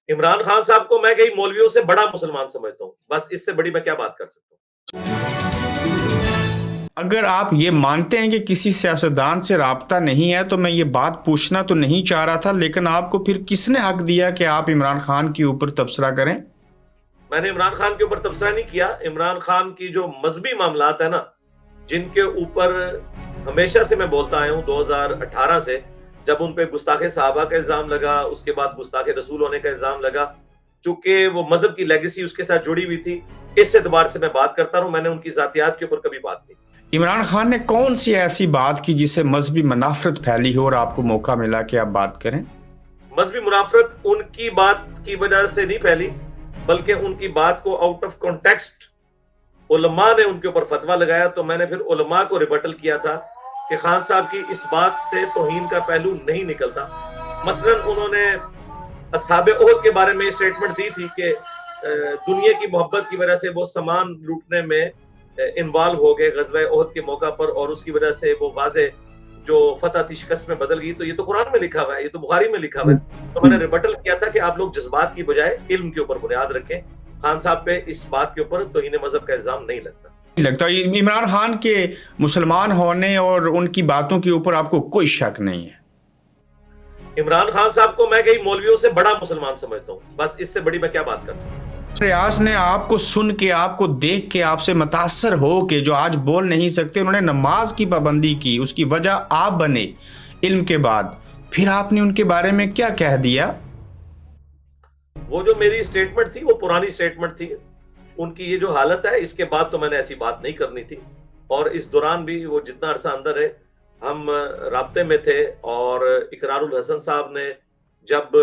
عمران خان صاحب کو میں کئی مولویوں سے بڑا مسلمان سمجھتا ہوں، بس اس سے بڑی میں کیا بات کر سکتا ہوں۔ اگر آپ یہ مانتے ہیں کہ کسی سیاستدان سے رابطہ نہیں ہے تو میں یہ بات پوچھنا تو نہیں چاہ رہا تھا، لیکن آپ کو پھر کس نے حق دیا کہ آپ عمران خان کے اوپر تبصرہ کریں؟ میں نے عمران خان کے اوپر تبصرہ نہیں کیا۔ عمران خان کی جو مذہبی معاملات ہیں نا، جن کے اوپر ہمیشہ سے میں بولتا آیا ہوں 2018 سے، جب ان پہ گستاخ صحابہ کا الزام لگا، اس کے بعد گستاخ رسول ہونے کا الزام لگا، چونکہ وہ مذہب کی لیگیسی اس کے ساتھ جڑی ہوئی تھی، اس اعتبار سے میں بات کرتا ہوں، میں نے ان کی ذاتیات کے اوپر کبھی بات نہیں کی۔ عمران خان نے کون سی ایسی بات کی جس سے مذہبی منافرت پھیلی ہو اور آپ کو موقع ملا کہ آپ بات کریں؟ مذہبی منافرت ان کی بات کی وجہ سے نہیں پھیلی، بلکہ ان کی بات کو آؤٹ آف کانٹیکسٹ علماء نے ان کے اوپر فتویٰ لگایا، تو میں نے پھر علماء کو ریبٹل کیا تھا کہ خان صاحب کی اس بات سے توہین کا پہلو نہیں نکلتا۔ مثلا انہوں نے اصحاب احد کے بارے میں اسٹیٹمنٹ دی تھی کہ دنیا کی محبت کی وجہ سے وہ سامان لوٹنے میں انوالو ہو گئے غزوہ احد کے موقع پر، اور اس کی وجہ سے وہ واضح جو فتح تھی شکست میں بدل گئی۔ تو یہ تو قرآن میں لکھا ہوا ہے، یہ تو بخاری میں لکھا ہوا ہے۔ تو میں نے ریبٹل کیا تھا کہ آپ لوگ جذبات کی بجائے علم کے اوپر بنیاد رکھیں، خان صاحب پہ اس بات کے اوپر توہین مذہب کا الزام نہیں لگتا عمران خان کے مسلمان ہونے اور ان کی باتوں کے اوپر آپ کو کوئی شک نہیں ہے؟ عمران خان صاحب کو میں کئی مولویوں سے بڑا مسلمان سمجھتا ہوں، بس اس سے بڑی میں کیا بات کر سکتا ہوں۔ ریاض نے آپ کو سن کے، آپ کو دیکھ کے، آپ سے متاثر ہو کے، جو آج بول نہیں سکتے، انہوں نے نماز کی پابندی کی، اس کی وجہ آپ بنے علم کے بعد، پھر آپ نے ان کے بارے میں کیا کہہ دیا؟ وہ جو میری سٹیٹمنٹ تھی وہ پرانی سٹیٹمنٹ تھی، ان کی یہ جو حالت ہے اس کے بعد تو میں نے ایسی بات نہیں کرنی تھی، اور اس دوران بھی وہ جتنا عرصہ اندر ہے ہم رابطے میں تھے، اور اقرار الحسن صاحب نے جب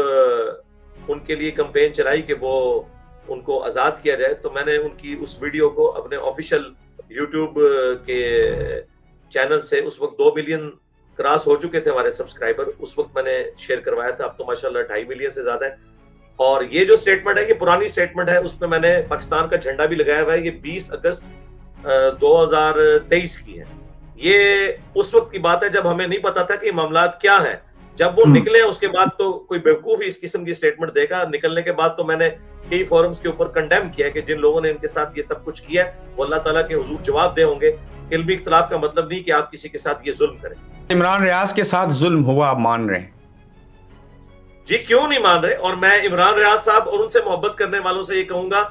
ان کے لیے کمپین چلائی کہ وہ ان کو آزاد کیا جائے، تو میں نے ان کی اس ویڈیو کو اپنے آفیشیل یوٹیوب کے چینل سے، اس وقت 2 ملین کراس ہو چکے تھے ہمارے سبسکرائبر، اس وقت میں نے شیئر کروایا تھا، اب تو ماشاءاللہ 2.5 ملین سے زیادہ ہے۔ اور یہ جو سٹیٹمنٹ ہے یہ پرانی سٹیٹمنٹ ہے، اس پہ میں نے پاکستان کا جھنڈا بھی لگایا ہوا ہے، یہ 20 اگست 2023 کی ہے۔ یہ اس وقت کی بات ہے جب ہمیں نہیں پتا تھا کہ یہ معاملات کیا ہیں، جب وہ نکلے اس کے بعد تو کوئی بیوقوف ہی اس قسم کی سٹیٹمنٹ دے گا۔ نکلنے کے بعد تو میں نے کئی فورمز کے اوپر کنڈیم کیا ہے کہ جن لوگوں نے ان کے ساتھ یہ سب کچھ کیا ہے وہ اللہ تعالیٰ کے حضور جواب دے ہوں گے۔ علمی اختلاف کا مطلب نہیں کہ آپ کسی کے ساتھ یہ ظلم کریں۔ عمران ریاض کے ساتھ ظلم ہوا آپ مان رہے ہیں؟ جی کیوں نہیں مان رہے، اور میں عمران ریاض صاحب اور ان سے محبت کرنے والوں سے یہ کہوں گا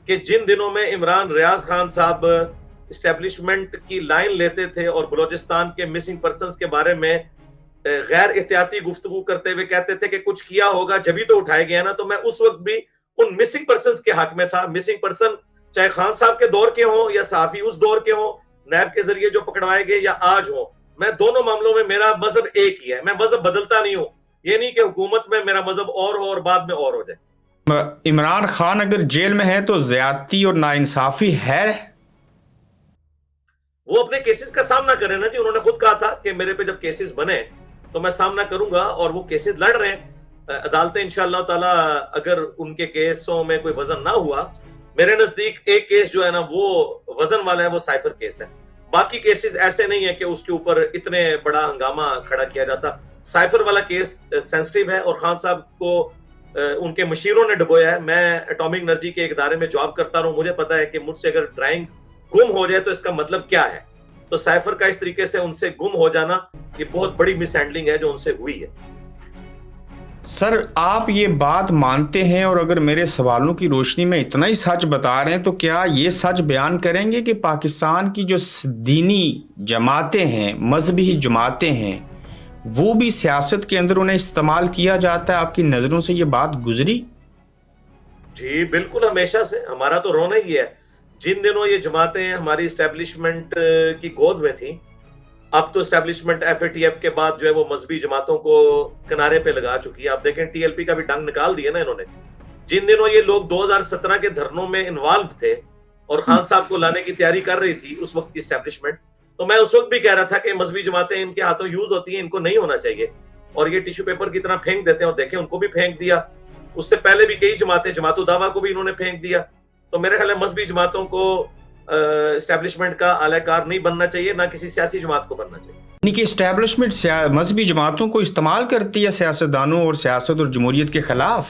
کہ جن دنوں میں عمران ریاض خان صاحب اسٹیبلشمنٹ کی لائن لیتے تھے اور بلوچستان کے مسنگ پرسنز کے بارے میں غیر احتیاطی گفتگو کرتے ہوئے کہتے تھے کہ کچھ کیا ہوگا جبھی تو اٹھائے گیا نا، تو میں اس وقت بھی ان مسنگ پرسنز کے حق میں تھا۔ مسنگ پرسن چاہے خان صاحب کے دور کے ہوں یا صحافی اس دور کے ہوں، نیب کے ذریعے جو پکڑوائے گئے یا آج ہوں، میں دونوں معاملوں میں میرا مذہب ایک ہی ہے، میں مذہب بدلتا نہیں ہوں۔ یہ نہیں کہ حکومت میں میرا مذہب اور ہو اور بعد میں اور ہو جائے۔ عمران خان اگر جیل میں ہے تو زیادتی اور ناانصافی ہے؟ وہ اپنے کیسز کا سامنا کریں نا جی، انہوں نے خود کہا تھا کہ میرے پہ جب کیسز بنے تو میں سامنا کروں گا، اور وہ کیسز لڑ رہے ہیں عدالتیں انشاءاللہ تعالی۔ اگر ان کے کیسوں میں کوئی وزن نہ ہوا، میرے نزدیک ایک کیس جو ہے نا وہ وزن والا ہے، وہ سائفر کیس ہے۔ باقی کیسز ایسے نہیں ہے کہ اس کے اوپر اتنے بڑا ہنگامہ کھڑا کیا جاتا۔ سائفر والا کیس سینسٹیو ہے، اور خان صاحب کو ان کے مشیروں نے ڈبویا ہے۔ میں اٹامک انرجی کے ایک ادارے میں جاب کرتا رہا ہوں، مجھے پتا ہے کہ مجھ سے اگر ڈرائنگ گم ہو جائے تو اس کا مطلب کیا ہے۔ تو سائفر کا اس طریقے سے ان سے گم ہو جانا یہ بہت بڑی مس ہینڈلنگ ہے جو ان سے ہوئی ہے۔ سر آپ یہ بات مانتے ہیں، اور اگر میرے سوالوں کی روشنی میں اتنا ہی سچ بتا رہے ہیں تو کیا یہ سچ بیان کریں گے کہ پاکستان کی جو دینی جماعتیں ہیں، مذہبی جماعتیں ہیں، وہ بھی سیاست کے اندر انہیں استعمال کیا جاتا ہے؟ آپ کی نظروں سے یہ بات گزری؟ جی بالکل، ہمیشہ سے ہمارا تو رونا ہی ہے۔ جن دنوں یہ جماعتیں ہماری اسٹیبلشمنٹ کی گود میں تھیں، اب تو establishment F A T F کے بعد جو ہے وہ مذہبی جماعتوں کو کنارے پہ لگا چکی ہے۔ آپ دیکھیں ٹی ایل پی کا بھی ڈنگ نکال دیا نا انہوں نے۔ جن دنوں یہ لوگ 2017 کے دھرنوں میں انوالو تھے اور خان صاحب کو لانے کی تیاری کر رہی تھی اس وقت کی اسٹیبلشمنٹ، تو میں اس وقت بھی کہہ رہا تھا کہ مذہبی جماعتیں ان کے ہاتھوں یوز ہوتی ہیں، ان کو نہیں ہونا چاہیے، اور یہ ٹیشو پیپر کی طرح پھینک دیتے ہیں، اور دیکھیں ان کو بھی پھینک دیا۔ اس سے پہلے بھی کئی جماعتیں، جماعت الدعویٰ کو بھی انہوں نے پھینک دیا۔ تو میرے خیال ہے مذہبی جماعتوں کو اسٹیبلشمنٹ کا اعلی کار نہیں بننا چاہیے، نہ کسی سیاسی جماعت کو بننا چاہیے۔ یعنی کہ اسٹیبلشمنٹ مذہبی جماعتوں کو استعمال کرتی ہے سیاستدانوں اور سیاست اور جمہوریت کے خلاف؟